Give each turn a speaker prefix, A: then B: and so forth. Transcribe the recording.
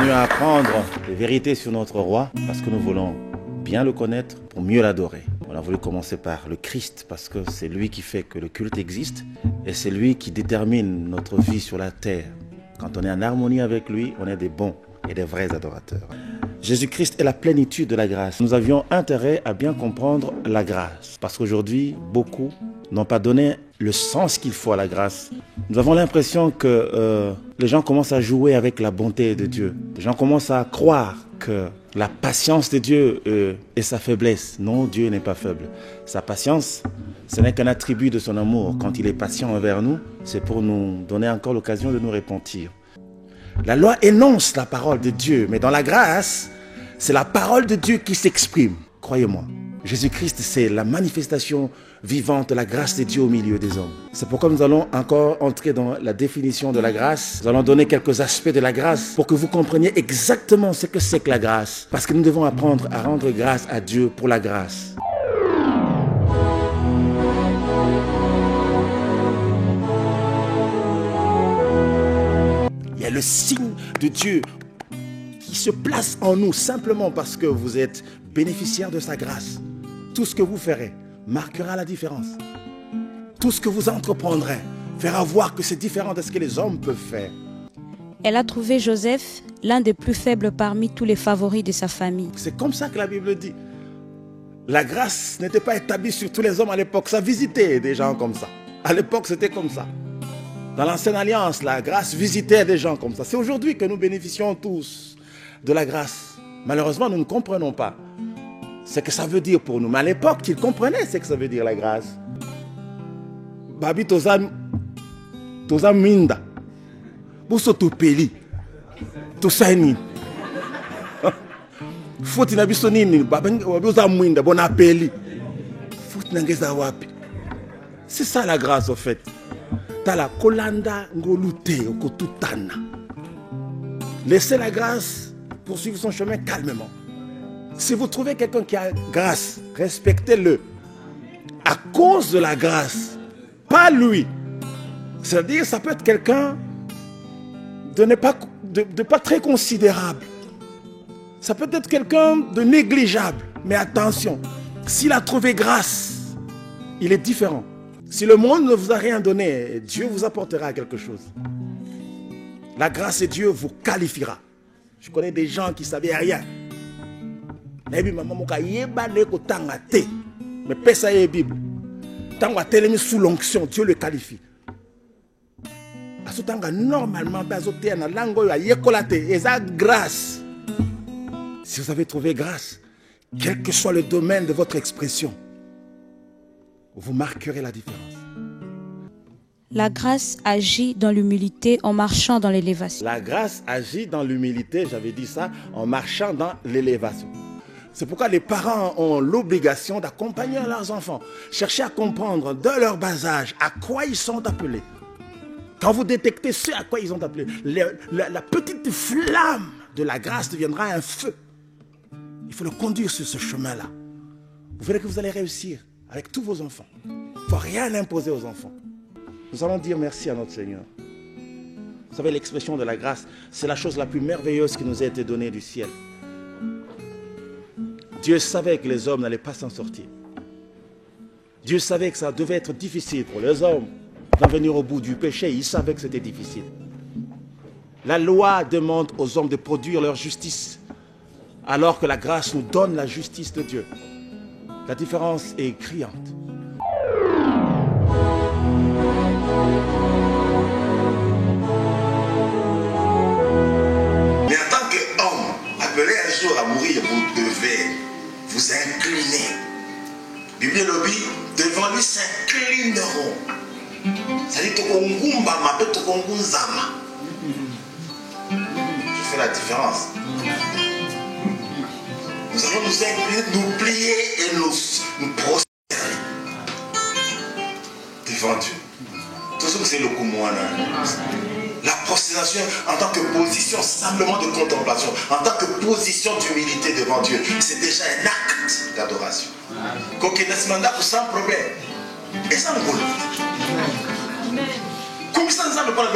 A: venu apprendre les vérités sur notre roi parce que nous voulons bien le connaître pour mieux l'adorer. On a voulu commencer par le Christ parce que c'est lui qui fait que le culte existe et c'est lui qui détermine notre vie sur la terre. Quand on est en harmonie avec lui, on est des bons et des vrais adorateurs. Jésus-Christ est la plénitude de la grâce. Nous avions intérêt à bien comprendre la grâce parce qu'aujourd'hui, beaucoup n'ont pas donné le sens qu'il faut à la grâce. Nous avons l'impression que les gens commencent à jouer avec la bonté de Dieu. Les gens commencent à croire que la patience de Dieu est sa faiblesse. Non, Dieu n'est pas faible. Sa patience, ce n'est qu'un attribut de son amour. Quand il est patient envers nous, c'est pour nous donner encore l'occasion de nous repentir. La loi énonce la parole de Dieu, mais dans la grâce, c'est la parole de Dieu qui s'exprime. Croyez-moi, Jésus-Christ, c'est la manifestation vivante de la grâce de Dieu au milieu des hommes. C'est pourquoi nous allons encore entrer dans la définition de la grâce. Nous allons donner quelques aspects de la grâce pour que vous compreniez exactement ce que c'est que la grâce. Parce que nous devons apprendre à rendre grâce à Dieu pour la grâce. Il y a le signe de Dieu qui se place en nous simplement parce que vous êtes bénéficiaire de sa grâce. Tout ce que vous ferez marquera la différence. Tout ce que vous entreprendrez fera voir que c'est différent de ce que les hommes peuvent faire.
B: Elle a trouvé Joseph l'un des plus faibles parmi tous les favoris de sa famille.
A: C'est comme ça que la Bible dit. La grâce n'était pas établie sur tous les hommes à l'époque. Ça visitait des gens comme ça. À l'époque, c'était comme ça. Dans l'ancienne alliance, la grâce visitait des gens comme ça. C'est aujourd'hui que nous bénéficions tous de la grâce. Malheureusement, nous ne comprenons pas ce que ça veut dire pour nous. Mais à l'époque, ils comprenaient ce que ça veut dire la grâce. Babi toza minda. Buso tupeli. Tosaini. Foti na biso nini babi oza minda bona peli. Foti nangeza wapi. C'est ça la grâce au fait. Tala kolanda ngolute okotutana. Laissez la grâce poursuivre son chemin calmement. Si vous trouvez quelqu'un qui a grâce, respectez-le. À cause de la grâce, pas lui. C'est-à-dire, ça peut être quelqu'un de pas très considérable. Ça peut être quelqu'un de négligeable. Mais attention, s'il a trouvé grâce, il est différent. Si le monde ne vous a rien donné, Dieu vous apportera quelque chose. La grâce de Dieu vous qualifiera. Je connais des gens qui ne savaient rien. Mais pesa la Bible. Tant que sous l'onction, Dieu le qualifie. Normalement, grâce. Si vous avez trouvé grâce, quel que soit le domaine de votre expression, vous marquerez la différence.
B: La grâce agit dans l'humilité en marchant dans l'élévation.
A: La grâce agit dans l'humilité, j'avais dit ça, en marchant dans l'élévation. C'est pourquoi les parents ont l'obligation d'accompagner leurs enfants. Chercher à comprendre de leur bas âge à quoi ils sont appelés. Quand vous détectez ce à quoi ils sont appelés, la petite flamme de la grâce deviendra un feu. Il faut le conduire sur ce chemin-là. Vous verrez que vous allez réussir avec tous vos enfants. Il ne faut rien imposer aux enfants. Nous allons dire merci à notre Seigneur. Vous savez, l'expression de la grâce, c'est la chose la plus merveilleuse qui nous a été donnée du ciel. Dieu savait que les hommes n'allaient pas s'en sortir. Dieu savait que ça devait être difficile pour les hommes d'en venir au bout du péché. Il savait que c'était difficile. La loi demande aux hommes de produire leur justice, alors que la grâce nous donne la justice de Dieu. La différence est criante.
C: Mais en tant qu'homme, appelé un jour à mourir, vous devez vous incliner. Bible lobby, devant lui s'inclineront. C'est-à-dire je fais la différence. Nous allons nous incliner, nous plier et nous prosterner devant Dieu. Tout ce que c'est le Koumoana. La prosternation en tant que position simplement de contemplation, en tant que position d'humilité devant Dieu, c'est déjà un acte d'adoration. Sans problème. Et ça nous roule. Comme ça, nous allons pas le